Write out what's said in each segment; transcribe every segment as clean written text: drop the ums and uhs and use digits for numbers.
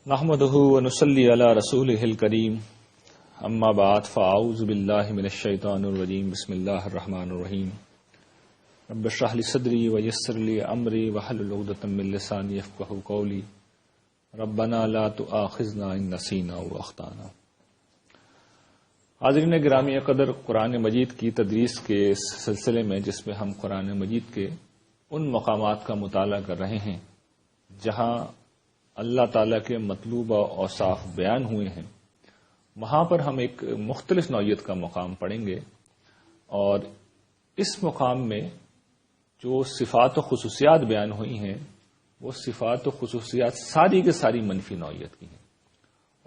نحمده ونصلي على رسوله الكريم اما بعد فاعوذ بالله من الشيطان الرجيم بسم الله الرحمن الرحيم رب اشرح لي صدري ويسر لي امري واحلل عقدة من لساني يفقهوا قولي ربنا لا تؤاخذنا ان نسينا او اخطانا۔ حاضرین گرامی قدر، قرآن مجید کی تدریس کے اس سلسلے میں جس میں ہم قرآن مجید کے ان مقامات کا مطالعہ کر رہے ہیں جہاں اللہ تعالیٰ کے مطلوبہ اوصاف بیان ہوئے ہیں، وہاں پر ہم ایک مختلف نوعیت کا مقام پڑھیں گے، اور اس مقام میں جو صفات و خصوصیات بیان ہوئی ہیں وہ صفات و خصوصیات ساری کے ساری منفی نوعیت کی ہیں۔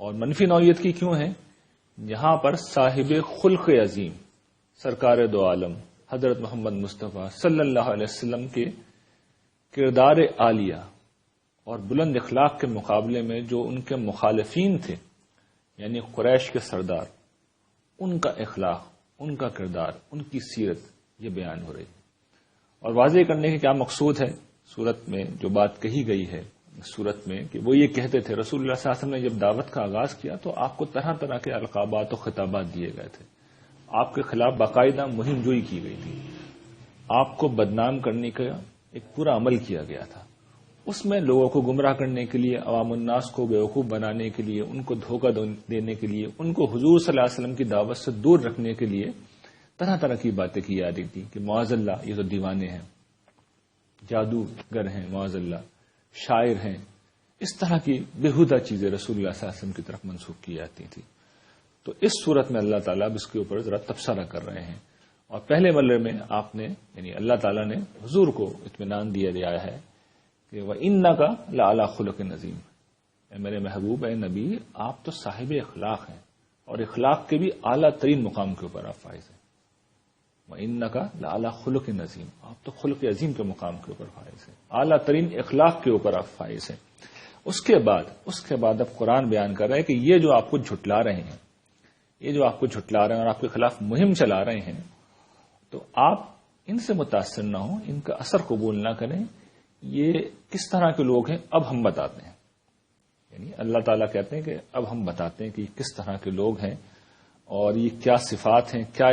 اور منفی نوعیت کی کیوں ہیں؟ یہاں پر صاحب خلق عظیم سرکار دو عالم حضرت محمد مصطفیٰ صلی اللہ علیہ وسلم کے کردار عالیہ اور بلند اخلاق کے مقابلے میں جو ان کے مخالفین تھے، یعنی قریش کے سردار، ان کا اخلاق، ان کا کردار، ان کی سیرت یہ بیان ہو رہی ہے۔ اور واضح کرنے کے کیا مقصود ہے سورت میں جو بات کہی گئی ہے سورت میں، کہ وہ یہ کہتے تھے رسول اللہ صلی اللہ علیہ وسلم نے جب دعوت کا آغاز کیا تو آپ کو طرح طرح کے القابات و خطابات دیے گئے تھے، آپ کے خلاف باقاعدہ مہم جوئی کی گئی تھی، آپ کو بدنام کرنے کا ایک پورا عمل کیا گیا تھا۔ اس میں لوگوں کو گمراہ کرنے کے لیے، عوام الناس کو بیوقوف بنانے کے لیے، ان کو دھوکہ دینے کے لیے، ان کو حضور صلی اللہ علیہ وسلم کی دعوت سے دور رکھنے کے لیے طرح طرح کی باتیں کی جا رہی تھی کہ معاذ اللہ یہ تو دیوانے ہیں، جادوگر ہیں، معاذ اللہ شاعر ہیں، اس طرح کی بےہودہ چیزیں رسول اللہ صلی اللہ علیہ وسلم کی طرف منسوخ کی جاتی تھی۔ تو اس صورت میں اللہ تعالیٰ اب اس کے اوپر ذرا تبصرہ کر رہے ہیں، اور پہلے مرحلے میں آپ نے یعنی اللہ تعالیٰ نے حضور کو اطمینان دیا گیا ہے کہ وَإِنَّكَ لَعَلَىٰ خُلُقٍ عَظِيمٍ، اے میرے محبوب، اے نبی، آپ تو صاحب اخلاق ہیں، اور اخلاق کے بھی اعلیٰ ترین مقام کے اوپر آپ فائز ہیں۔ وَإِنَّكَ لَعَلَىٰ خُلُقٍ عَظِيمٍ، آپ تو خلق عظیم کے مقام کے اوپر فائز ہیں، اعلیٰ ترین اخلاق کے اوپر آپ فائز ہیں۔ اس کے بعد اب قرآن بیان کر رہا ہے کہ یہ جو آپ کو جھٹلا رہے ہیں، یہ جو آپ کو جھٹلا رہے ہیں اور آپ کے خلاف مہم چلا رہے ہیں، تو آپ ان سے متاثر نہ ہوں، ان کا اثر قبول نہ کریں۔ یہ کس طرح کے لوگ ہیں اب ہم بتاتے ہیں، یعنی اللہ تعالیٰ کہتے ہیں کہ اب ہم بتاتے ہیں کہ یہ کس طرح کے لوگ ہیں اور یہ کیا صفات ہیں، کیا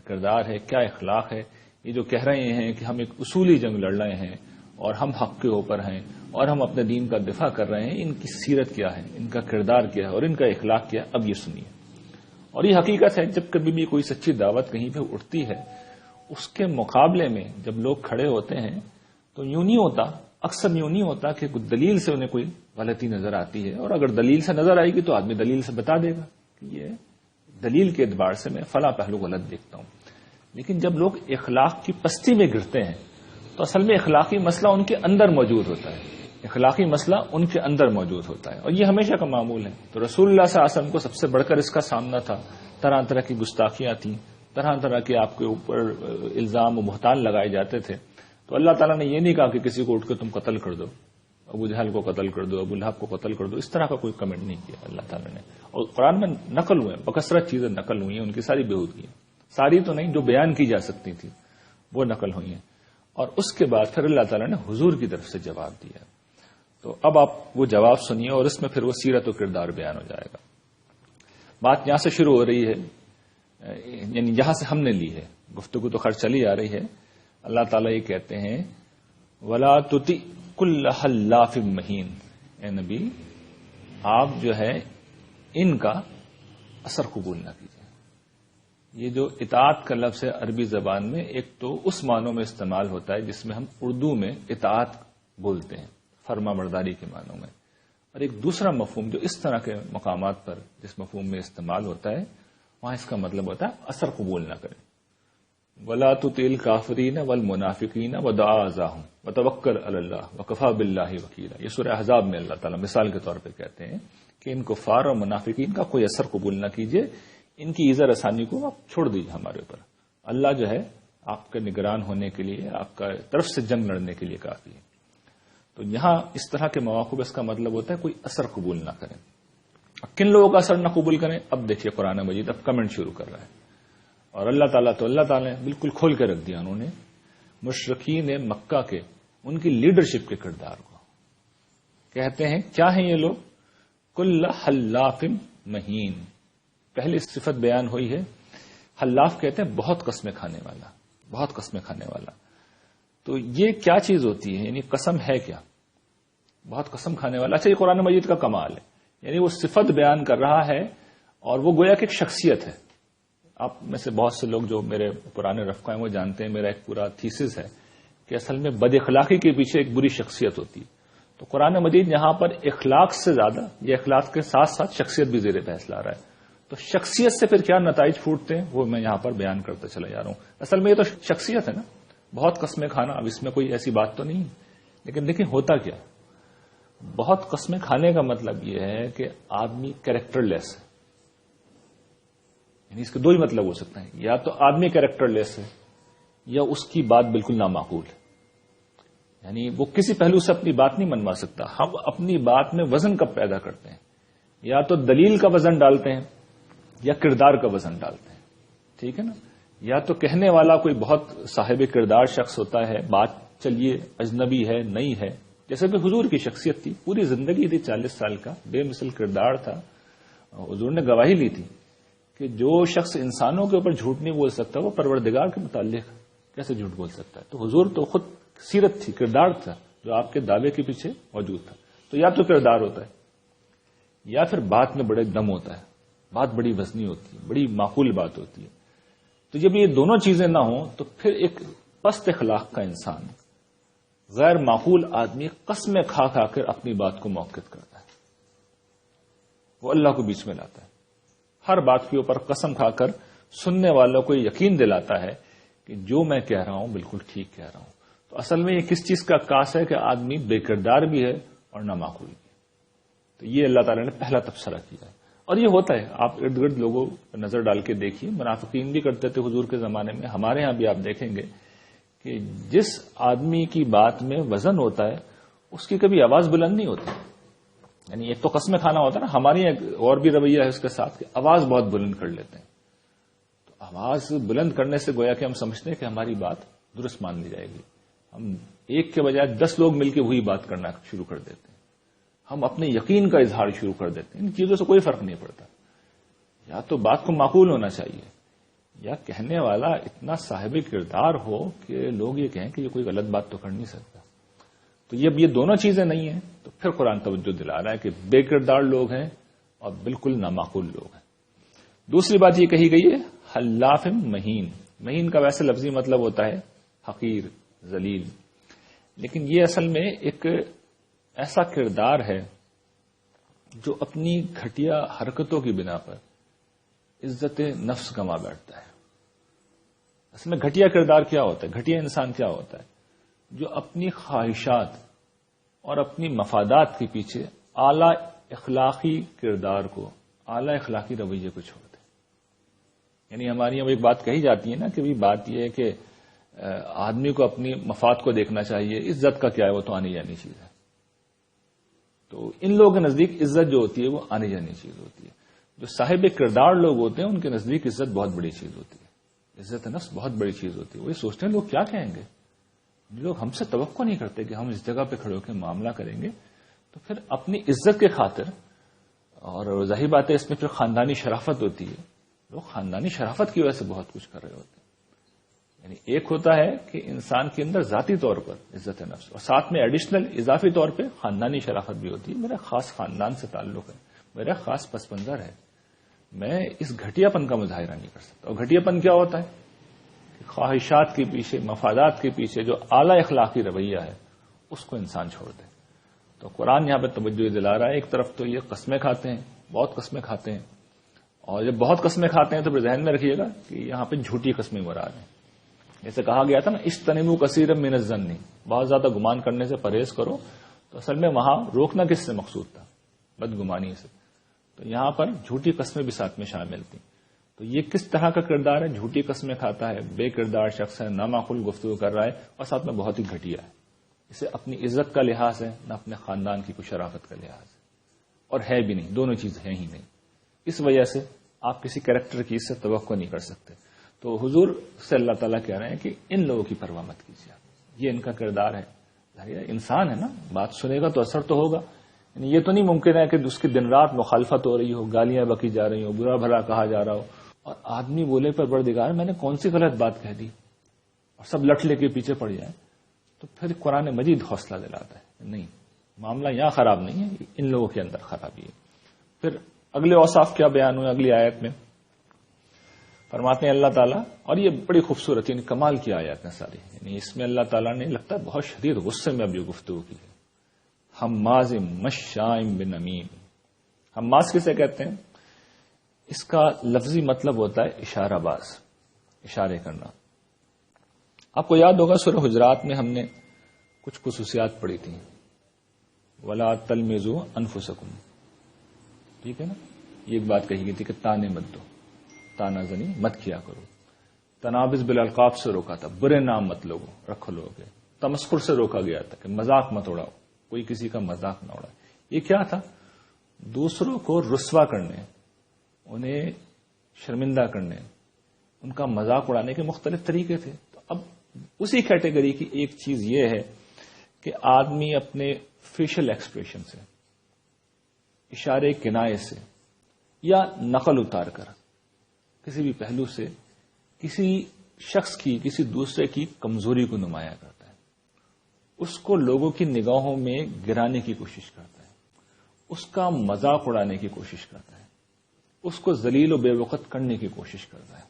کردار ہے، کیا اخلاق ہے۔ یہ جو کہہ رہے ہیں کہ ہم ایک اصولی جنگ لڑ رہے ہیں اور ہم حق کے اوپر ہیں اور ہم اپنے دین کا دفاع کر رہے ہیں، ان کی سیرت کیا ہے، ان کا کردار کیا ہے اور ان کا اخلاق کیا ہے، اب یہ سنیے۔ اور یہ حقیقت ہے، جب کبھی بھی کوئی سچی دعوت کہیں پہ اٹھتی ہے، اس کے مقابلے میں جب لوگ کھڑے ہوتے ہیں تو یوں نہیں ہوتا، اکثر یوں نہیں ہوتا کہ دلیل سے انہیں کوئی غلطی نظر آتی ہے، اور اگر دلیل سے نظر آئے گی تو آدمی دلیل سے بتا دے گا کہ یہ دلیل کے اعتبار سے میں فلاں پہلو غلط دیکھتا ہوں۔ لیکن جب لوگ اخلاق کی پستی میں گرتے ہیں تو اصل میں اخلاقی مسئلہ ان کے اندر موجود ہوتا ہے، اخلاقی مسئلہ ان کے اندر موجود ہوتا ہے، اور یہ ہمیشہ کا معمول ہے۔ تو رسول اللہ صلی اللہ علیہ وسلم کو سب سے بڑھ کر اس کا سامنا تھا، طرح طرح کی گستاخیاں تھیں، طرح طرح کے آپ کے اوپر الزام و بہتان لگائے جاتے تھے۔ تو اللہ تعالیٰ نے یہ نہیں کہا کہ کسی کو اٹھ کے تم قتل کر دو، ابو جہل کو قتل کر دو، ابو لہب کو قتل کر دو، اس طرح کا کوئی کمنٹ نہیں کیا اللہ تعالیٰ نے۔ اور قرآن میں نقل ہوئے، بکثرت چیزیں نقل ہوئی ہیں، ان کی ساری بےہودگی ہیں، ساری تو نہیں، جو بیان کی جا سکتی تھی وہ نقل ہوئی ہیں۔ اور اس کے بعد پھر اللہ تعالیٰ نے حضور کی طرف سے جواب دیا۔ تو اب آپ وہ جواب سنیے، اور اس میں پھر وہ سیرت و کردار بیان ہو جائے گا۔ بات یہاں سے شروع ہو رہی ہے، یعنی یہاں سے ہم نے لی ہے، گفتگو تو خیر چلی آ رہی ہے۔ اللہ تعالیٰ یہ کہتے ہیں وَلَا تُطِعْ كُلَّ حَلَّافٍ مَّهِينٍ، اے نبی آپ جو ہے ان کا اثر قبول نہ کیجیے۔ یہ جو اطاعت کا لفظ ہے عربی زبان میں، ایک تو اس معنوں میں استعمال ہوتا ہے جس میں ہم اردو میں اطاعت بولتے ہیں، فرما برداری کے معنوں میں، اور ایک دوسرا مفہوم جو اس طرح کے مقامات پر جس مفہوم میں استعمال ہوتا ہے وہاں اس کا مطلب ہوتا ہے اثر قبول نہ کریں۔ وَلَا تُطِعِ الْكَافِرِينَ وَالْمُنَافِقِينَ وَدَعَ أَذَاهُمْ وَتَوَكَّلْ عَلَى اللَّهِ وَكَفَىٰ بِاللَّهِ وَكِيلًا۔ یہ سورہ احزاب میں اللہ تعالیٰ مثال کے طور پہ کہتے ہیں کہ ان کفار اور منافقین کا کوئی اثر قبول نہ کیجیے، ان کی ایذا رسانی کو آپ چھوڑ دیجیے ہمارے اوپر، اللہ جو ہے آپ کے نگران ہونے کے لیے، آپ کا طرف سے جنگ لڑنے کے لیے کافی ہے۔ تو یہاں اس طرح کے مواقع اس کا مطلب ہوتا ہے کوئی اثر قبول نہ کریں۔ اب کن لوگوں کا اثر نہ قبول کریں؟ اب دیکھیے قرآن مجید اب کمنٹ شروع کر رہا ہے، اور اللہ تعالیٰ نے بالکل کھول کے رکھ دیا، انہوں نے مشرکین مکہ کے ان کی لیڈرشپ کے کردار کو۔ کہتے ہیں کیا ہیں یہ لوگ؟ کل حلاف مہین. پہلی صفت بیان ہوئی ہے. حلاف کہتے ہیں بہت قسمیں کھانے والا، بہت قسمیں کھانے والا. تو یہ کیا چیز ہوتی ہے؟ یعنی قسم ہے کیا؟ بہت قسم کھانے والا. اچھا، یہ قرآن مجید کا کمال ہے. یعنی وہ صفت بیان کر رہا ہے اور وہ گویا کہ ایک شخصیت ہے. آپ میں سے بہت سے لوگ جو میرے پرانے رفقا ہیں وہ جانتے ہیں میرا ایک پورا تھیسس ہے کہ اصل میں بد اخلاقی کے پیچھے ایک بری شخصیت ہوتی ہے. تو قرآن مجید یہاں پر اخلاق سے زیادہ یہ اخلاق کے ساتھ ساتھ شخصیت بھی زیر بحث لا رہا ہے. تو شخصیت سے پھر کیا نتائج پھوٹتے ہیں وہ میں یہاں پر بیان کرتا چلا جا رہا ہوں. اصل میں یہ تو شخصیت ہے نا، بہت قسمیں کھانا. اب اس میں کوئی ایسی بات تو نہیں، لیکن دیکھیں ہوتا کیا. بہت قسمیں کھانے کا مطلب یہ ہے کہ آدمی کیریکٹر لیس ہے. یعنی اس کے دو ہی مطلب ہو سکتے ہیں، یا تو آدمی کیریکٹر لیس ہے یا اس کی بات بالکل نامعقول ہے. یعنی وہ کسی پہلو سے اپنی بات نہیں منوا سکتا. ہم اپنی بات میں وزن کب پیدا کرتے ہیں؟ یا تو دلیل کا وزن ڈالتے ہیں یا کردار کا وزن ڈالتے ہیں. ٹھیک ہے نا؟ یا تو کہنے والا کوئی بہت صاحب کردار شخص ہوتا ہے، بات چلیے اجنبی ہے، نئی ہے. جیسے کہ حضور کی شخصیت تھی، پوری زندگی تھی 40 سال کا، بے مثل کردار تھا. حضور نے گواہی لی تھی کہ جو شخص انسانوں کے اوپر جھوٹ نہیں بول سکتا وہ پروردگار کے متعلق کیسے جھوٹ بول سکتا ہے. تو حضور تو خود سیرت تھی، کردار تھا جو آپ کے دعوے کے پیچھے موجود تھا. تو یا تو کردار ہوتا ہے یا پھر بات میں بڑے دم ہوتا ہے، بات بڑی وزنی ہوتی ہے، بڑی معقول بات ہوتی ہے. تو جب یہ دونوں چیزیں نہ ہوں تو پھر ایک پست اخلاق کا انسان، غیر معقول آدمی قسمیں کھا کھا کر اپنی بات کو موقت کرتا ہے. وہ اللہ کو بیچ میں لاتا ہے، ہر بات کے اوپر قسم کھا کر سننے والوں کو یقین دلاتا ہے کہ جو میں کہہ رہا ہوں بالکل ٹھیک کہہ رہا ہوں. تو اصل میں یہ کس چیز کا عکاس ہے کہ آدمی بے کردار بھی ہے اور نامعقول بھی ہے. تو یہ اللہ تعالیٰ نے پہلا تبصرہ کیا ہے. اور یہ ہوتا ہے، آپ ارد گرد لوگوں پر نظر ڈال کے دیکھیے، منافقین بھی کرتے تھے حضور کے زمانے میں، ہمارے ہاں بھی آپ دیکھیں گے کہ جس آدمی کی بات میں وزن ہوتا ہے اس کی کبھی آواز بلند نہیں ہوتی. یعنی ایک تو قسمیں کھانا ہوتا ہے نا، ہماری اور بھی رویہ ہے اس کے ساتھ کہ آواز بہت بلند کر لیتے ہیں. تو آواز بلند کرنے سے گویا کہ ہم سمجھتے ہیں کہ ہماری بات درست مان لی جائے گی. ہم ایک کے بجائے 10 لوگ مل کے وہی بات کرنا شروع کر دیتے ہیں. ہم اپنے یقین کا اظہار شروع کر دیتے ہیں. ان چیزوں سے کوئی فرق نہیں پڑتا. یا تو بات کو معقول ہونا چاہیے یا کہنے والا اتنا صاحب کردار ہو کہ لوگ یہ کہیں کہ یہ کوئی غلط بات تو کر نہیں سکتا. تو یہ دونوں چیزیں نہیں ہیں تو پھر قرآن توجہ دلا رہا ہے کہ بے کردار لوگ ہیں اور بالکل نامعقول لوگ ہیں. دوسری بات یہ کہی گئی ہے حلاف مہین. مہین کا ویسے لفظی مطلب ہوتا ہے حقیر، ذلیل. لیکن یہ اصل میں ایک ایسا کردار ہے جو اپنی گھٹیا حرکتوں کی بنا پر عزت نفس گنوا بیٹھتا ہے. اصل میں گھٹیا کردار کیا ہوتا ہے؟ گھٹیا انسان کیا ہوتا ہے؟ جو اپنی خواہشات اور اپنی مفادات کے پیچھے اعلی اخلاقی کردار کو، اعلی اخلاقی رویے کو چھوڑ دے. یعنی ہماری یہاں ایک بات کہی جاتی ہے نا کہ بات یہ ہے کہ آدمی کو اپنی مفاد کو دیکھنا چاہیے، عزت کا کیا ہے وہ تو آنی جانی چیز ہے. تو ان لوگوں کے نزدیک عزت جو ہوتی ہے وہ آنی جانی چیز ہوتی ہے. جو صاحب کردار لوگ ہوتے ہیں ان کے نزدیک عزت بہت بڑی چیز ہوتی ہے، عزت نفس بہت بڑی چیز ہوتی ہے. وہ یہ سوچتے ہیں لوگ کیا کہیں گے. لوگ ہم سے توقع نہیں کرتے کہ ہم اس جگہ پہ کھڑے ہو کے معاملہ کریں گے. تو پھر اپنی عزت کے خاطر، اور ظاہر بات ہے اس میں پھر خاندانی شرافت ہوتی ہے، لوگ خاندانی شرافت کی وجہ سے بہت کچھ کر رہے ہوتے ہیں. یعنی ایک ہوتا ہے کہ انسان کے اندر ذاتی طور پر عزت نفس اور ساتھ میں ایڈیشنل اضافی طور پہ خاندانی شرافت بھی ہوتی ہے. میرا خاص خاندان سے تعلق ہے، میرا خاص پس منظر ہے، میں اس گھٹیا پن کا مظاہرہ نہیں کر سکتا. اور گھٹیا پن کیا ہوتا ہے؟ خواہشات کے پیچھے، مفادات کے پیچھے جو اعلی اخلاقی رویہ ہے اس کو انسان چھوڑ دے. تو قرآن یہاں پہ توجہ دلا رہا ہے. ایک طرف تو یہ قسمیں کھاتے ہیں، بہت قسمیں کھاتے ہیں، اور جب بہت قسمیں کھاتے ہیں تو پھر ذہن میں رکھیے گا کہ یہاں پہ جھوٹی قسمیں مراد ہیں. جیسے کہا گیا تھا نا اجتنبوا کثیرا من الظن، بہت زیادہ گمان کرنے سے پرہیز کرو. تو اصل میں وہاں روکنا کس سے مقصود تھا؟ بدگمانی سے. تو یہاں پر جھوٹی قسمیں بھی ساتھ میں شامل تھیں. تو یہ کس طرح کا کردار ہے؟ جھوٹی قسمیں کھاتا ہے، بے کردار شخص ہے، نامعقول گفتگو کر رہا ہے اور ساتھ میں بہت ہی گھٹیا ہے. اسے اپنی عزت کا لحاظ ہے نہ اپنے خاندان کی کوئی شرافت کا لحاظ ہے، اور ہے بھی نہیں، دونوں چیز ہیں ہی نہیں. اس وجہ سے آپ کسی کریکٹر کی اس سے توقع نہیں کر سکتے. تو حضور سے اللہ تعالیٰ کہہ رہے ہیں کہ ان لوگوں کی پرواہ مت کیجیے، یہ ان کا کردار ہے. انسان ہے نا، بات سنے گا تو اثر تو ہوگا. یعنی یہ تو نہیں ممکن ہے کہ اس کی دن رات مخالفت ہو رہی ہو، گالیاں بکی جا رہی ہوں، برا بھلا کہا جا رہا ہو، اور آدمی بولے پروردگار میں نے کون سی غلط بات کہہ دی، اور سب لٹ لے کے پیچھے پڑ جائیں، تو پھر قرآن مجید حوصلہ دلاتا ہے نہیں، معاملہ یہاں خراب نہیں ہے، ان لوگوں کے اندر خرابی ہے۔ پھر اگلے اوصاف کیا بیان ہوئے اگلی آیت میں؟ فرماتے ہیں اللہ تعالیٰ، اور یہ بڑی خوبصورت یعنی کمال کی آیات ہیں ساری، یعنی اس میں اللہ تعالیٰ نے لگتا ہے بہت شدید غصے میں اب یہ گفتگو کی ہے۔ حماز مشاء بنمیم، حماز کسے کہتے ہیں؟ اس کا لفظی مطلب ہوتا ہے اشارہ باز، اشارے کرنا۔ آپ کو یاد ہوگا سورہ حجرات میں ہم نے کچھ خصوصیات پڑھی تھیں، ولا تلمزوا انفسکم، ٹھیک ہے نا، یہ ایک بات کہی گئی تھی کہ تانے مت دو، تانا زنی مت کیا کرو، تنابز بالالقاب سے روکا تھا، برے نام مت رکھو لوگے، تمسخر سے روکا گیا تھا کہ مذاق مت اڑاؤ، کوئی کسی کا مذاق نہ اڑائے۔ یہ کیا تھا؟ دوسروں کو رسوا کرنے، انہیں شرمندہ کرنے، ان کا مذاق اڑانے کے مختلف طریقے تھے۔ تو اب اسی کیٹیگری کی ایک چیز یہ ہے کہ آدمی اپنے فیشل ایکسپریشن سے، اشارے کنائے سے یا نقل اتار کر کسی بھی پہلو سے کسی شخص کی، کسی دوسرے کی کمزوری کو نمایاں کرتا ہے، اس کو لوگوں کی نگاہوں میں گرانے کی کوشش کرتا ہے، اس کا مذاق اڑانے کی کوشش کرتا ہے، اس کو ذلیل و بے وقت کرنے کی کوشش کرتا ہے۔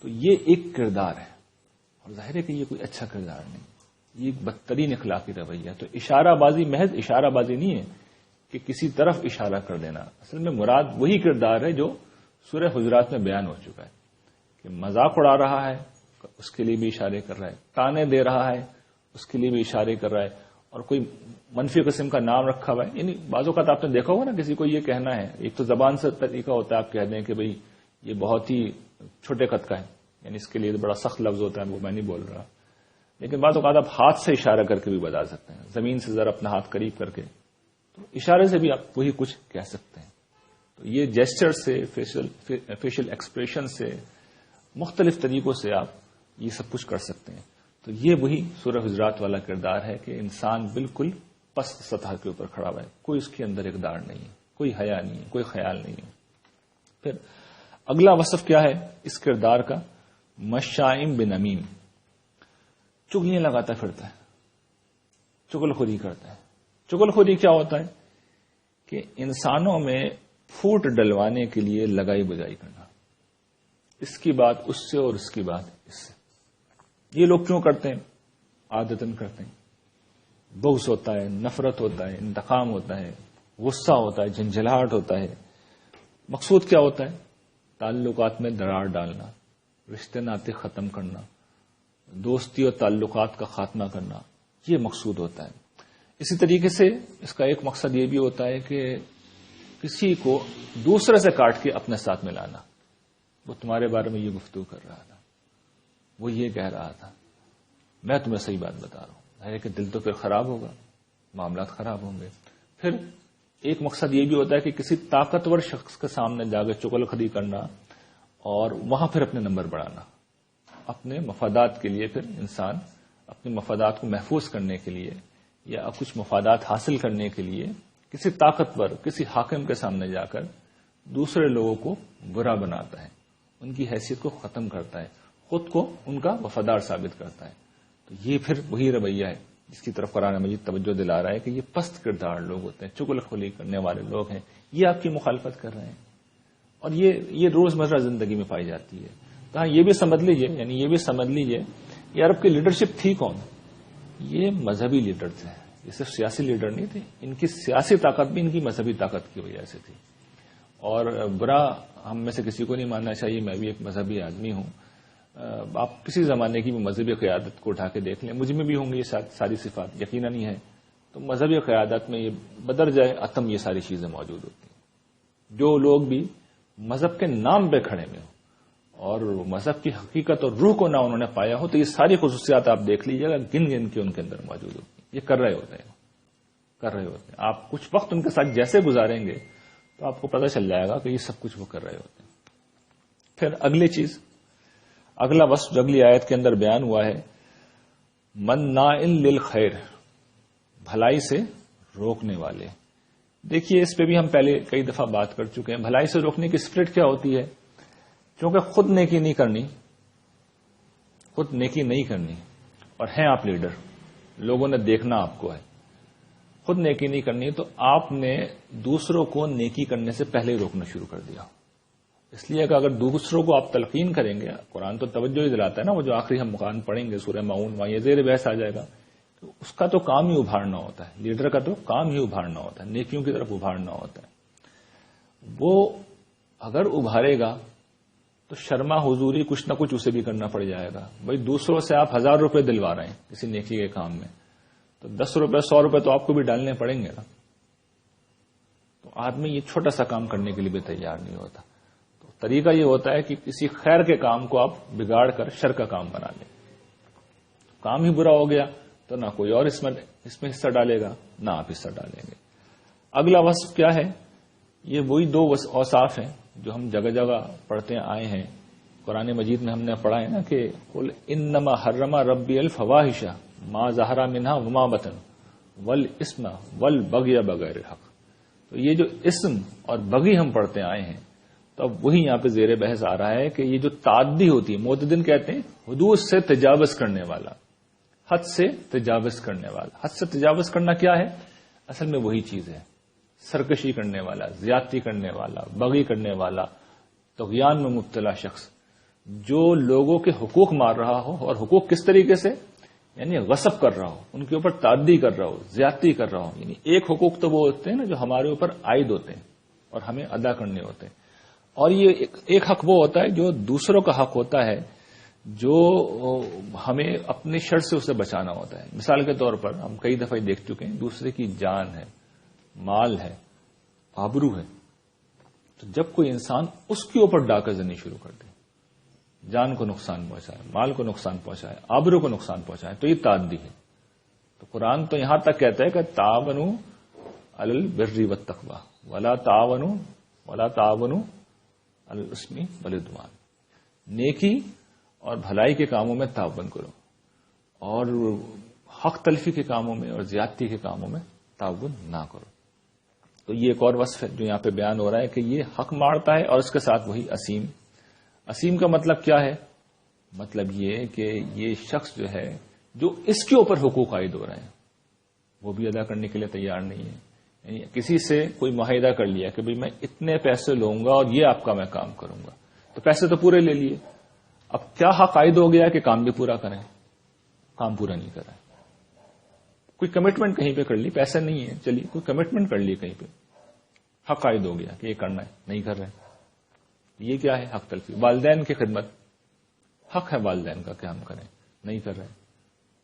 تو یہ ایک کردار ہے، اور ظاہر ہے کہ یہ کوئی اچھا کردار نہیں، یہ ایک بدترین اخلاقی رویہ ہے۔ تو اشارہ بازی محض اشارہ بازی نہیں ہے کہ کسی طرف اشارہ کر دینا، اصل میں مراد وہی کردار ہے جو سورہ حجرات میں بیان ہو چکا ہے کہ مذاق اڑا رہا ہے اس کے لیے بھی اشارے کر رہا ہے، تانے دے رہا ہے اس کے لیے بھی اشارے کر رہا ہے، اور کوئی منفی قسم کا نام رکھا ہوا ہے۔ یعنی بعض اوقات آپ نے دیکھا ہوگا نا، کسی کو یہ کہنا ہے، ایک تو زبان سے طریقہ ہوتا ہے، آپ کہہ دیں کہ بھئی یہ بہت ہی چھوٹے قد کا ہے، یعنی اس کے لیے بڑا سخت لفظ ہوتا ہے، وہ میں نہیں بول رہا، لیکن بعض اوقات آپ ہاتھ سے اشارہ کر کے بھی بتا سکتے ہیں، زمین سے ذرا اپنا ہاتھ قریب کر کے، تو اشارے سے بھی آپ وہی کچھ کہہ سکتے ہیں۔ تو یہ جیسچر سے، فیشل ایکسپریشن سے، مختلف طریقوں سے آپ یہ سب کچھ کر سکتے ہیں۔ تو یہ وہی سورہ حجرات والا کردار ہے کہ انسان بالکل پست سطح کے اوپر کھڑا ہوا ہے، کوئی اس کے اندر اقدار نہیں ہے، کوئی حیا نہیں ہے، کوئی خیال نہیں ہے۔ پھر اگلا وصف کیا ہے اس کردار کا؟ مشائم بنمیم، چگلیاں لگاتا پھرتا ہے، چغل خوری کرتا ہے۔ چغل خوری کیا ہوتا ہے؟ کہ انسانوں میں پھوٹ ڈلوانے کے لیے لگائی بجائی کرنا، اس کی بات اس سے اور اس کی بات اس سے۔ یہ لوگ کیوں کرتے ہیں؟ عادتاً کرتے ہیں، بغض ہوتا ہے، نفرت ہوتا ہے، انتقام ہوتا ہے، غصہ ہوتا ہے، جھنجھلاہٹ ہوتا ہے۔ مقصود کیا ہوتا ہے؟ تعلقات میں دراڑ ڈالنا، رشتے ناطے ختم کرنا، دوستی اور تعلقات کا خاتمہ کرنا، یہ مقصود ہوتا ہے۔ اسی طریقے سے اس کا ایک مقصد یہ بھی ہوتا ہے کہ کسی کو دوسرے سے کاٹ کے اپنے ساتھ ملانا۔ وہ تمہارے بارے میں یہ گفتگو کر رہا تھا، وہ یہ کہہ رہا تھا، میں تمہیں صحیح بات بتا رہا ہوں، ہے کہ دل تو پھر خراب ہوگا، معاملات خراب ہوں گے۔ پھر ایک مقصد یہ بھی ہوتا ہے کہ کسی طاقتور شخص کے سامنے جا کے چغل خری کرنا اور وہاں پھر اپنے نمبر بڑھانا، اپنے مفادات کے لیے۔ پھر انسان اپنے مفادات کو محفوظ کرنے کے لیے یا کچھ مفادات حاصل کرنے کے لیے کسی طاقتور، کسی حاکم کے سامنے جا کر دوسرے لوگوں کو برا بناتا ہے، ان کی حیثیت کو ختم کرتا ہے، خود کو ان کا وفادار ثابت کرتا ہے۔ تو یہ پھر وہی رویہ ہے جس کی طرف قرآن مجید توجہ دلا رہا ہے کہ یہ پست کردار لوگ ہوتے ہیں، چغل خوری کرنے والے لوگ ہیں، یہ آپ کی مخالفت کر رہے ہیں، اور یہ روزمرہ زندگی میں پائی جاتی ہے۔ تو ہاں یہ بھی سمجھ لیجئے، یعنی یہ بھی سمجھ لیجئے یہ عرب کی لیڈرشپ تھی کون؟ یہ مذہبی لیڈر تھے، یہ صرف سیاسی لیڈر نہیں تھے، ان کی سیاسی طاقت بھی ان کی مذہبی طاقت کی وجہ سے تھی۔ اور برا ہم میں سے کسی کو نہیں ماننا چاہیے، میں بھی ایک مذہبی آدمی ہوں، آپ کسی زمانے کی بھی مذہبی قیادت کو اٹھا کے دیکھ لیں، مجھ میں بھی ہوں گے یہ ساری صفات، یقیناً ہی ہے۔ تو مذہبی قیادت میں یہ بدرجہ عتم یہ ساری چیزیں موجود ہوتی ہیں۔ جو لوگ بھی مذہب کے نام پہ کھڑے ہوئے ہوں اور مذہب کی حقیقت اور روح کو نہ انہوں نے پایا ہو، تو یہ ساری خصوصیات آپ دیکھ لیجیے گا، گن گن کے ان کے اندر موجود ہوتی ہیں۔ یہ کر رہے ہوتے ہیں۔ آپ کچھ وقت ان کے ساتھ جیسے گزاریں گے تو آپ کو پتہ چل جائے گا کہ یہ سب کچھ وہ کر رہے ہوتے ہیں۔ پھر اگلی چیز، اگلا وصف جو اگلی آیت کے اندر بیان ہوا ہے، مناع للخیر، بھلائی سے روکنے والے۔ دیکھیے اس پہ بھی ہم پہلے کئی دفعہ بات کر چکے ہیں. بھلائی سے روکنے کی اسپرٹ کیا ہوتی ہے؟ کیونکہ خود نیکی نہیں کرنی اور ہیں آپ لیڈر، لوگوں نے دیکھنا آپ کو ہے، خود نیکی نہیں کرنی تو آپ نے دوسروں کو نیکی کرنے سے پہلے ہی روکنا شروع کر دیا. اس لیے کہ اگر دوسروں کو آپ تلقین کریں گے، قرآن تو توجہ ہی دلاتا ہے نا، وہ جو آخری ہم مقام پڑھیں گے سورہ ماؤن، وہاں یہ زیر بحث آ جائے گا، تو اس کا تو کام ہی ابھارنا ہوتا ہے، لیڈر کا تو کام ہی ابھارنا ہوتا ہے، نیکیوں کی طرف ابھارنا ہوتا ہے. وہ اگر ابھارے گا تو شرما حضوری کچھ نہ کچھ اسے بھی کرنا پڑ جائے گا. بھائی دوسروں سے آپ 1000 روپے دلوا رہے ہیں کسی نیکی کے کام میں، تو 10 روپے 100 روپے تو آپ کو بھی ڈالنے پڑیں گے نا. تو آدمی یہ چھوٹا سا کام کرنے کے لیے بھی تیار نہیں ہوتا. تو طریقہ یہ ہوتا ہے کہ کسی خیر کے کام کو آپ بگاڑ کر شر کا کام بنا لیں. کام ہی برا ہو گیا تو نہ کوئی اور اس میں حصہ ڈالے گا، نہ آپ حصہ ڈالیں گے. اگلا وصف کیا ہے؟ یہ وہی 2 اوصاف ہیں جو ہم جگہ جگہ پڑھتے آئے ہیں. قرآن مجید میں ہم نے پڑھا ہے نا کہ قل انما حرم ربی الفواحش ما ظہر منها وما بطن والاسم والبغی بغیر الحق. تو یہ جو اسم اور بغی ہم پڑھتے آئے ہیں، تو اب وہی یہاں پہ زیر بحث آ رہا ہے کہ یہ جو تعدی ہوتی ہے، معتدن کہتے ہیں حدود سے تجاوز کرنے والا، حد سے تجاوز کرنے والا. حد سے تجاوز کرنا کیا ہے؟ اصل میں وہی چیز ہے، سرکشی کرنے والا، زیادتی کرنے والا، بغی کرنے والا، طغیان میں مبتلا شخص جو لوگوں کے حقوق مار رہا ہو. اور حقوق کس طریقے سے؟ یعنی غصب کر رہا ہو، ان کے اوپر تعدی کر رہا ہو، زیادتی کر رہا ہو. یعنی ایک حقوق تو وہ ہوتے ہیں نا جو ہمارے اوپر عائد ہوتے ہیں اور ہمیں ادا کرنے ہوتے ہیں، اور یہ ایک حق وہ ہوتا ہے جو دوسروں کا حق ہوتا ہے، جو ہمیں اپنی شر سے اسے بچانا ہوتا ہے. مثال کے طور پر ہم کئی دفعہ دیکھ چکے ہیں، دوسرے کی جان ہے، مال ہے، آبرو ہے، تو جب کوئی انسان اس کے اوپر ڈاکہ زنی شروع کر دے، جان کو نقصان پہنچائے، مال کو نقصان پہنچائے، آبرو کو نقصان پہنچائے، تو یہ تعدی ہے. تو قرآن تو یہاں تک کہتا ہے کہ تعاونوا علی البر والتقوی ولا تعاونوا علی الاثم والعدوان. نیکی اور بھلائی کے کاموں میں تعاون کرو، اور حق تلفی کے کاموں میں اور زیادتی کے کاموں میں تعاون نہ کرو. تو یہ ایک اور وصف ہے جو یہاں پہ بیان ہو رہا ہے کہ یہ حق مارتا ہے، اور اس کے ساتھ وہی اسیم. اسیم کا مطلب کیا ہے؟ مطلب یہ کہ یہ شخص جو ہے جو اس کے اوپر حقوق عائد ہو رہے ہیں وہ بھی ادا کرنے کے لیے تیار نہیں ہے. یعنی کسی سے کوئی معاہدہ کر لیا کہ بھئی میں اتنے پیسے لوں گا اور یہ آپ کا میں کام کروں گا، تو پیسے تو پورے لے لیے، اب کیا حق عائد ہو گیا کہ کام بھی پورا کریں؟ کام پورا نہیں کر رہے. کوئی کمٹمنٹ کہیں پہ کر لی، پیسے نہیں ہے، چلیے کوئی کمٹمنٹ کر لی کہیں پہ، حق عائد ہو گیا کہ یہ کرنا ہے، نہیں کر رہے. یہ کیا ہے؟ حق تلفی. والدین کی خدمت، حق ہے والدین کا کہ ہم کریں، نہیں کر رہے.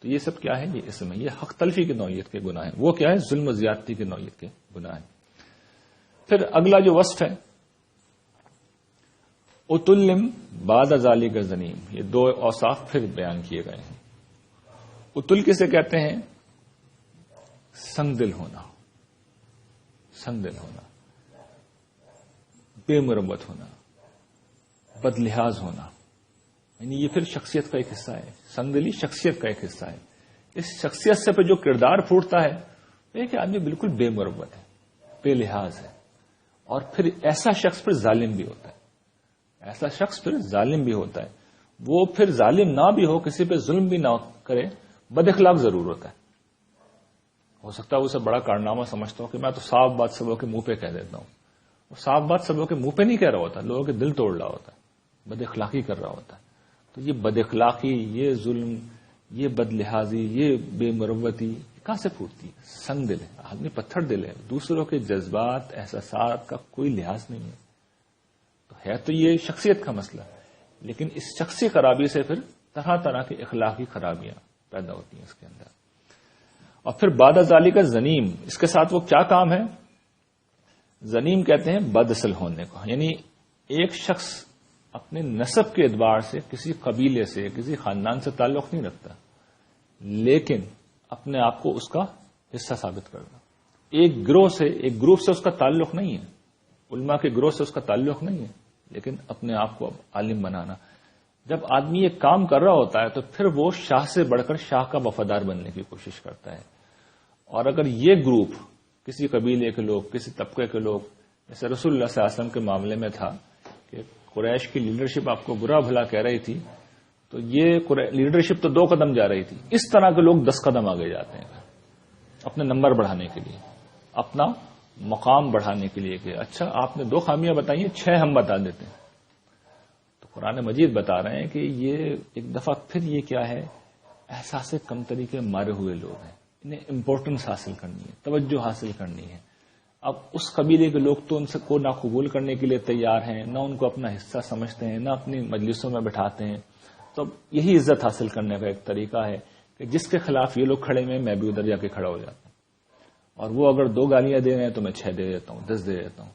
تو یہ سب کیا ہے؟ یہ اسم ہے. یہ حق تلفی کی نوعیت کے گناہ ہیں. وہ کیا ہے؟ ظلم و زیادتی کی نوعیت کے گناہ ہیں. پھر اگلا جو وصف ہے اتلم بعد ذالک زنیم. یہ 2 اوصاف پھر بیان کیے گئے ہیں. اتل کسے کہتے ہیں؟ سنگ دل ہونا، سنگ دل ہونا، بے مروت ہونا، بد لحاظ ہونا. یعنی یہ پھر شخصیت کا ایک حصہ ہے. سنگ دلی شخصیت کا ایک حصہ ہے. اس شخصیت سے پھر جو کردار پھوٹتا ہے وہ کہ آدمی بالکل بے مروت ہے، بے لحاظ ہے. اور پھر ایسا شخص پھر ظالم بھی ہوتا ہے. ایسا شخص پھر ظالم بھی ہوتا ہے. وہ پھر ظالم نہ بھی ہو، کسی پہ ظلم بھی نہ کرے، بد اخلاق ضرور ہوتا ہے. ہو سکتا ہے اسے بڑا کارنامہ سمجھتا ہوں کہ میں تو صاف بات سبوں کے منہ پہ کہہ دیتا ہوں. وہ صاف بات سبوں کے منہ پہ نہیں کہہ رہا ہوتا، لوگوں کے دل توڑ رہا ہوتا ہے، بد اخلاقی کر رہا ہوتا ہے. تو یہ بد اخلاقی، یہ ظلم، یہ بد لحاظی، یہ بے مروتی کہاں سے پھوٹتی ہے؟ سنگ دل ہے آدمی، پتھر دل ہے. دوسروں کے جذبات، احساسات کا کوئی لحاظ نہیں ہے. تو ہے تو یہ شخصیت کا مسئلہ، لیکن اس شخصی خرابی سے پھر طرح طرح کی اخلاقی خرابیاں پیدا ہوتی ہیں اس کے اندر. اور پھر بعد ذالک زنیم، اس کے ساتھ وہ کیا کام ہے؟ زنیم کہتے ہیں بد اصل ہونے کو. یعنی ایک شخص اپنے نسب کے اعتبار سے کسی قبیلے سے، کسی خاندان سے تعلق نہیں رکھتا، لیکن اپنے آپ کو اس کا حصہ ثابت کرنا. ایک گروہ سے، ایک گروپ سے اس کا تعلق نہیں ہے، علماء کے گروہ سے اس کا تعلق نہیں ہے، لیکن اپنے آپ کو عالم بنانا. جب آدمی یہ کام کر رہا ہوتا ہے تو پھر وہ شاہ سے بڑھ کر شاہ کا وفادار بننے کی کوشش کرتا ہے. اور اگر یہ گروپ کسی قبیلے کے لوگ، کسی طبقے کے لوگ، جیسے رسول اللہ صلی اللہ علیہ وسلم کے معاملے میں تھا کہ قریش کی لیڈرشپ آپ کو برا بھلا کہہ رہی تھی، تو یہ لیڈرشپ تو 2 قدم جا رہی تھی، اس طرح کے لوگ 10 قدم آگے جاتے ہیں اپنے نمبر بڑھانے کے لیے، اپنا مقام بڑھانے کے لیے کہ اچھا آپ نے 2 خامیاں بتائی ہیں، 6 ہم بتا دیتے ہیں۔ تو قرآن مجید بتا رہے ہیں کہ یہ ایک دفعہ پھر یہ کیا ہے، احساس کمتری کے مارے ہوئے لوگ ہیں، انہیں امپورٹنس حاصل کرنی ہے، توجہ حاصل کرنی ہے۔ اب اس قبیلے کے لوگ تو ان سے کو نہ قبول کرنے کے لیے تیار ہیں، نہ ان کو اپنا حصہ سمجھتے ہیں، نہ اپنی مجلسوں میں بٹھاتے ہیں۔ تو یہی عزت حاصل کرنے کا ایک طریقہ ہے کہ جس کے خلاف یہ لوگ کھڑے ہوئے میں بھی ادھر جا کے کھڑا ہو جاتا ہوں، اور وہ اگر 2 گالیاں دے رہے ہیں تو میں 6 دے دیتا ہوں، 10 دے دیتا ہوں۔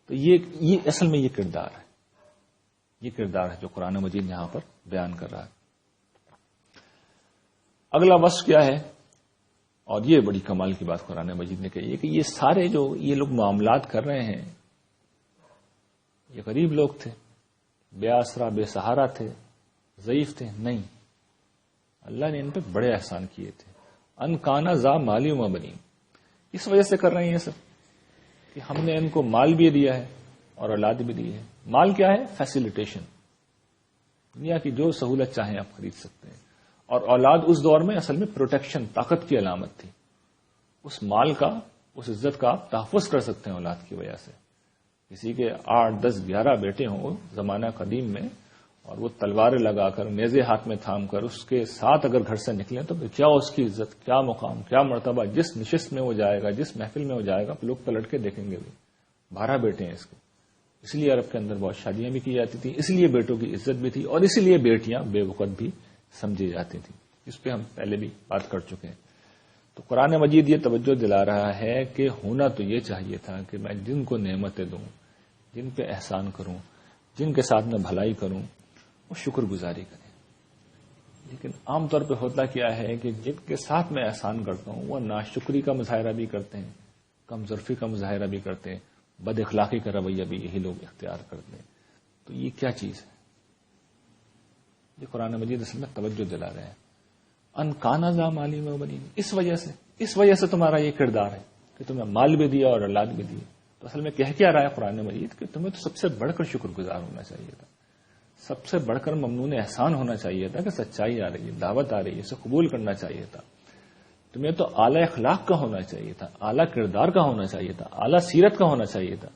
تو یہ اصل میں یہ کردار ہے، یہ کردار ہے جو قرآن مجید یہاں پر بیان کر رہا ہے۔ اگلا وصف کیا ہے، اور یہ بڑی کمال کی بات قرآن مجید نے کہی ہے کہ یہ سارے جو یہ لوگ معاملات کر رہے ہیں، یہ غریب لوگ تھے، بے آسرا بے سہارا تھے، ضعیف تھے؟ نہیں، اللہ نے ان پہ بڑے احسان کیے تھے۔ ان کانا ذا مالی و بنین، اس وجہ سے کر رہے ہیں یہ سب کہ ہم نے ان کو مال بھی دیا ہے اور اولاد بھی دی ہے۔ مال کیا ہے؟ فیسیلیٹیشن، دنیا کی جو سہولت چاہیں آپ خرید سکتے ہیں، اور اولاد اس دور میں اصل میں پروٹیکشن، طاقت کی علامت تھی۔ اس مال کا، اس عزت کا آپ تحفظ کر سکتے ہیں اولاد کی وجہ سے۔ کسی کے 8 10 11 بیٹے ہوں زمانہ قدیم میں، اور وہ تلواریں لگا کر، نیزے ہاتھ میں تھام کر اس کے ساتھ اگر گھر سے نکلیں تو کیا اس کی عزت، کیا مقام، کیا مرتبہ، جس نشست میں وہ جائے گا، جس محفل میں وہ جائے گا، لوگ پلٹ کے دیکھیں گے بھی 12 بیٹے ہیں اس کے۔ اس لیے عرب کے اندر بہت شادیاں بھی کی جاتی تھیں، اس لیے بیٹوں کی عزت بھی تھی، اور اسی لیے بیٹیاں بے وقت بھی سمجھی جاتی تھیں، جس پہ ہم پہلے بھی بات کر چکے ہیں۔ تو قرآن مجید یہ توجہ دلا رہا ہے کہ ہونا تو یہ چاہیے تھا کہ میں جن کو نعمتیں دوں، جن پہ احسان کروں، جن کے ساتھ میں بھلائی کروں، وہ شکر گزاری کریں۔ لیکن عام طور پہ ہوتا کیا ہے کہ جن کے ساتھ میں احسان کرتا ہوں وہ ناشکری کا مظاہرہ بھی کرتے ہیں، کمزرفی کا مظاہرہ بھی کرتے ہیں، بد اخلاقی کا رویہ بھی یہی لوگ اختیار کرتے ہیں۔ تو یہ کیا چیز ہے؟ یہ قرآن مجید اصل میں توجہ دلا رہے ہیں، ان کانا ذا مالی و بنین، اس وجہ سے تمہارا یہ کردار ہے کہ تمہیں مال بھی دیا اور اولاد بھی دی۔ تو اصل میں کیا رہا ہے قرآن مجید کہ تمہیں تو سب سے بڑھ کر شکر گزار ہونا چاہیے تھا، سب سے بڑھ کر ممنون احسان ہونا چاہیے تھا کہ سچائی آ رہی ہے، دعوت آ رہی ہے، اسے قبول کرنا چاہیے تھا۔ تمہیں تو اعلی اخلاق کا ہونا چاہیے تھا، اعلی کردار کا ہونا چاہیے تھا، اعلی سیرت کا ہونا چاہیے تھا۔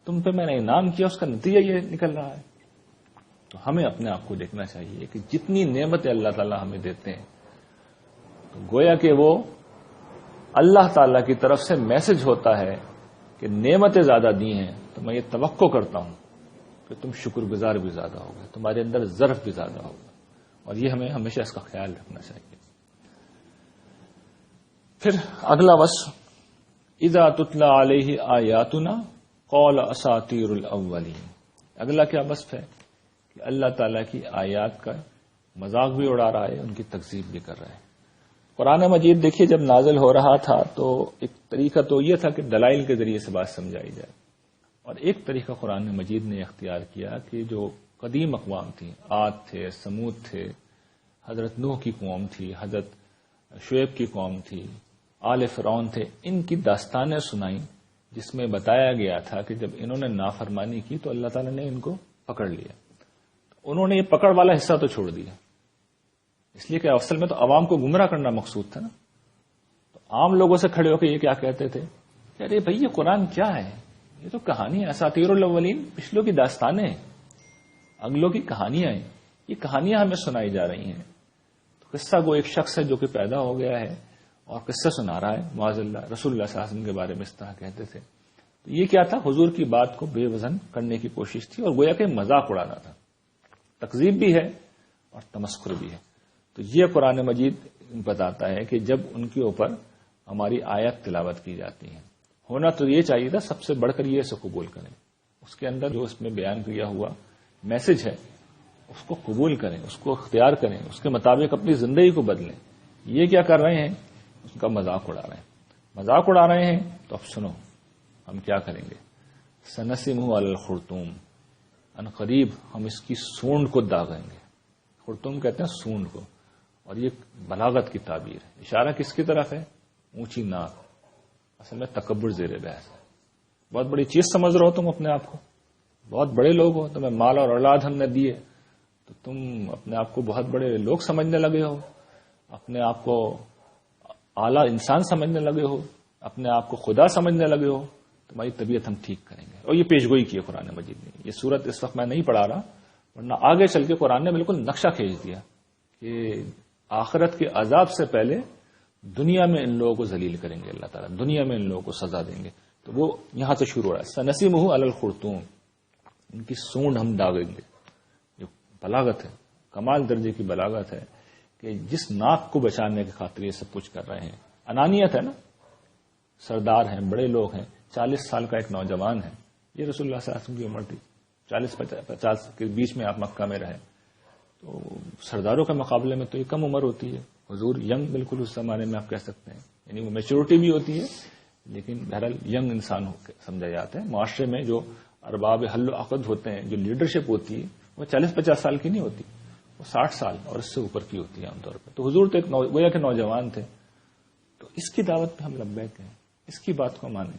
تم پہ میں نے انعام کیا، اس کا نتیجہ یہ نکل رہا ہے۔ تو ہمیں اپنے آپ کو دیکھنا چاہیے کہ جتنی نعمتیں اللہ تعالیٰ ہمیں دیتے ہیں، تو گویا کہ وہ اللہ تعالیٰ کی طرف سے میسج ہوتا ہے کہ نعمتیں زیادہ دی ہیں تو میں یہ توقع کرتا ہوں کہ تم شکر گزار بھی زیادہ ہوگا، تمہارے اندر ظرف بھی زیادہ ہوگا، اور یہ ہمیں ہمیشہ اس کا خیال رکھنا چاہیے۔ پھر اگلا وصف، اذا تتلی علیہ آیاتنا قال اساطیر الاولین۔ اگلا کیا وصف ہے کہ اللہ تعالیٰ کی آیات کا مذاق بھی اڑا رہا ہے، ان کی تکذیب بھی کر رہا ہے۔ قرآن مجید دیکھیے جب نازل ہو رہا تھا تو ایک طریقہ تو یہ تھا کہ دلائل کے ذریعے سے بات سمجھائی جائے، اور ایک طریقہ قرآن مجید نے اختیار کیا کہ جو قدیم اقوام تھیں، عاد تھے، سمود تھے، حضرت نوح کی قوم تھی، حضرت شعیب کی قوم تھی، آل فرعون تھے، ان کی داستانیں سنائیں جس میں بتایا گیا تھا کہ جب انہوں نے نافرمانی کی تو اللہ تعالیٰ نے ان کو پکڑ لیا۔ انہوں نے یہ پکڑ والا حصہ تو چھوڑ دیا، اس لیے کہ اصل میں تو عوام کو گمراہ کرنا مقصود تھا نا۔ تو عام لوگوں سے کھڑے ہو کے یہ کیا کہتے تھے کہ ارے بھائی یہ قرآن کیا ہے، یہ تو کہانی ہے، اساطیر الاولین، پچھلوں کی داستانیں ہیں، اگلوں کی کہانیاں ہیں، یہ کہانیاں ہمیں سنائی جا رہی ہیں۔ تو قصہ گو ایک شخص ہے جو کہ پیدا ہو گیا ہے اور قصہ سنا رہا ہے، معاذ اللہ، رسول اللہ صلی اللہ علیہ وسلم کے بارے میں اس طرح کہتے تھے۔ تو یہ کیا تھا؟ حضور کی بات کو بے وزن کرنے کی کوشش تھی، اور گویا کہ مذاق اڑانا تھا، تکذیب بھی ہے اور تمسخر بھی ہے۔ تو یہ قرآن مجید بتاتا ہے کہ جب ان کے اوپر ہماری آیت تلاوت کی جاتی ہے، ہونا تو یہ چاہیے تھا سب سے بڑھ کر یہ اسے قبول کریں، اس کے اندر جو اس میں بیان کیا ہوا میسج ہے اس کو قبول کریں، اس کو اختیار کریں، اس کے مطابق اپنی زندگی کو بدلیں۔ یہ کیا کر رہے ہیں؟ اس کا مذاق اڑا رہے ہیں۔ مذاق اڑا رہے ہیں تو اب سنو ہم کیا کریں گے، سنسمہ علی الخرطوم، ان قریب ہم اس کی سونڈ کو داغیں گے۔ خرطوم کہتے ہیں سونڈ کو، اور یہ بلاغت کی تعبیر ہے، اشارہ کس کی طرف ہے؟ اونچی ناک، اصل میں تکبر زیر بحث ہے. بہت بڑی چیز سمجھ رہے ہو تم اپنے آپ کو, بہت بڑے لوگ ہو, تمہیں مال اور اولاد ہم نے دیے تو تم اپنے آپ کو بہت بڑے لوگ سمجھنے لگے ہو, اپنے آپ کو اعلیٰ انسان سمجھنے لگے ہو, اپنے آپ کو خدا سمجھنے لگے ہو. تمہاری طبیعت ہم ٹھیک کریں گے. اور یہ پیشگوئی کی ہے قرآن مجید نے. یہ صورت اس وقت میں نہیں پڑھا رہا, ورنہ آگے چل کے قرآن نے بالکل نقشہ کھینچ دیا کہ آخرت کے عذاب سے پہلے دنیا میں ان لوگوں کو ذلیل کریں گے اللہ تعالیٰ, دنیا میں ان لوگوں کو سزا دیں گے. تو وہ یہاں سے شروع ہو رہا ہے, سنسمہ علی الخرطوم, ان کی سونڈ ہم داغیں گے. جو بلاغت ہے, کمال درجے کی بلاغت ہے کہ جس ناک کو بچانے کی خاطر یہ سب کچھ کر رہے ہیں. انانیت ہے نا, سردار ہیں, بڑے لوگ ہیں, 40 سال کا ایک نوجوان ہے, یہ رسول اللہ صلی اللہ علیہ وسلم کی عمر تھی, 40-50 کے بیچ میں آپ مکہ میں رہے. تو سرداروں کے مقابلے میں تو یہ کم عمر ہوتی ہے. حضور ینگ بالکل اس زمانے میں آپ کہہ سکتے ہیں, یعنی وہ میچورٹی بھی ہوتی ہے لیکن بہرحال ینگ انسان سمجھا جاتا ہے. معاشرے میں جو ارباب حل و عقد ہوتے ہیں, جو لیڈرشپ ہوتی ہے, وہ 40-50 سال کی نہیں ہوتی, وہ 60 سال اور اس سے اوپر کی ہوتی ہے عام طور پہ. تو حضور تو ایک گویا کے نوجوان تھے, تو اس کی دعوت پہ ہم لبیک ہیں, اس کی بات کو مانیں,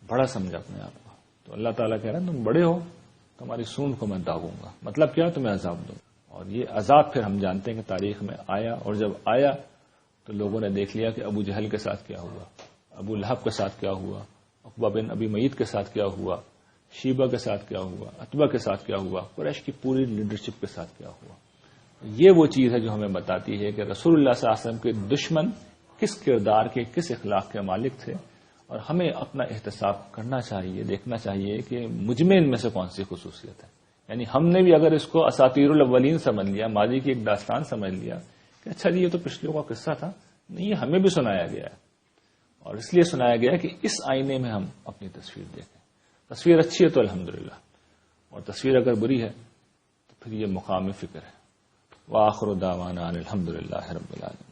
بڑا سمجھا اپنے آپ کو. تو اللہ تعالیٰ کہہ رہے ہیں تم بڑے ہو, تمہاری سونڈ کو میں داغوں گا. مطلب کیا, تمہیں عذاب دوں. اور یہ عذاب پھر ہم جانتے ہیں کہ تاریخ میں آیا, اور جب آیا تو لوگوں نے دیکھ لیا کہ ابو جہل کے ساتھ کیا ہوا, ابو لہب کے ساتھ کیا ہوا, عقبہ بن ابی معیط کے ساتھ کیا ہوا, شیبہ کے ساتھ کیا ہوا, عتبہ کے ساتھ کیا ہوا, قریش کی پوری لیڈرشپ کے ساتھ کیا ہوا. یہ وہ چیز ہے جو ہمیں بتاتی ہے کہ رسول اللہ صلی اللہ علیہ وسلم کے دشمن کس کردار کے, کس اخلاق کے مالک تھے. اور ہمیں اپنا احتساب کرنا چاہیے, دیکھنا چاہیے کہ مجھ میں ان میں سے کون سی خصوصیت ہے. یعنی ہم نے بھی اگر اس کو اساطیر الاولین سمجھ لیا, ماضی کی ایک داستان سمجھ لیا کہ اچھا جی یہ تو پچھلوں کا قصہ تھا, نہیں, یہ ہمیں بھی سنایا گیا ہے. اور اس لیے سنایا گیا کہ اس آئینے میں ہم اپنی تصویر دیکھیں. تصویر اچھی ہے تو الحمدللہ, اور تصویر اگر بری ہے تو پھر یہ مقام فکر ہے. وآخر دعوانا الحمدللہ رب العالمین.